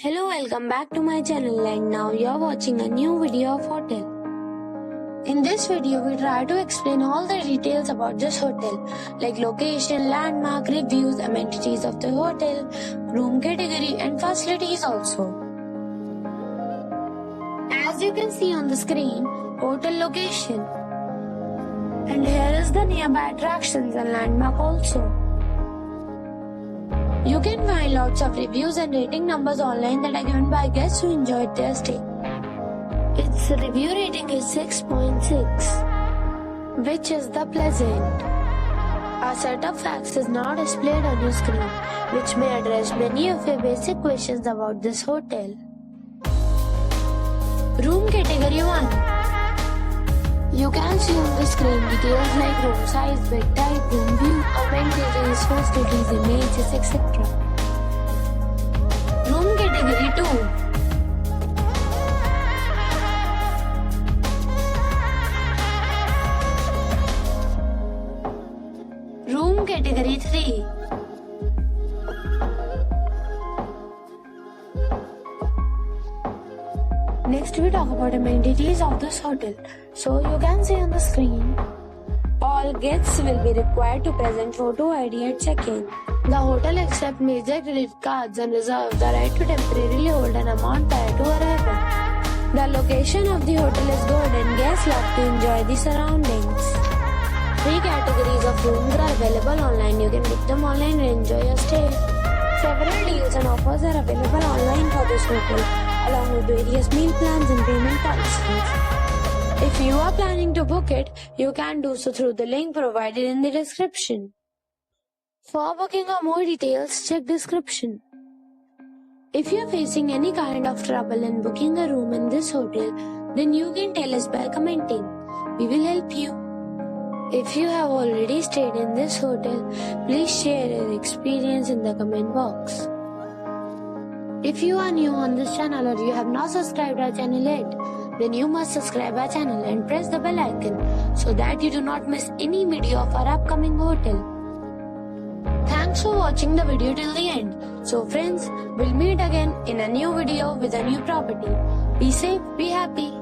Hello, welcome back to my channel, and now you're watching a new video of hotel. In this video, we try to explain all the details about this hotel, like location, landmark, reviews, amenities of the hotel, room category and facilities also. As you can see on the screen, hotel location. And here is the nearby attractions and landmark also. You can find lots of reviews and rating numbers online that are given by guests who enjoyed their stay. Its review rating is 6.6, which is the pleasant. A set of facts is now displayed on your screen, which may address many of your basic questions about this hotel. Room category 1. You can see on the screen details like room size, bed type, room view, amenities, facilities, images, etc. Room category 2. Room category 3. Next we talk about amenities of this hotel. So you can see on the screen, all guests will be required to present photo ID at check-in. The hotel accepts major credit cards and reserves the right to temporarily hold an amount prior to arrival. The location of the hotel is good and guests love to enjoy the surroundings. 3 categories of rooms are available online. You can book them online and enjoy your stay. Several deals and offers are available online for this hotel, along with various meal plans and payment policies. If you are planning to book it, you can do so through the link provided in the description. For booking or more details, check description. If you are facing any kind of trouble in booking a room in this hotel, then you can tell us by commenting. We will help you. If you have already stayed in this hotel, please share your experience in the comment box. If you are new on this channel or you have not subscribed our channel yet, then you must subscribe our channel and press the bell icon so that you do not miss any video of our upcoming hotel. Thanks for watching the video till the end. So friends, we'll meet again in a new video with a new property. Be safe, be happy.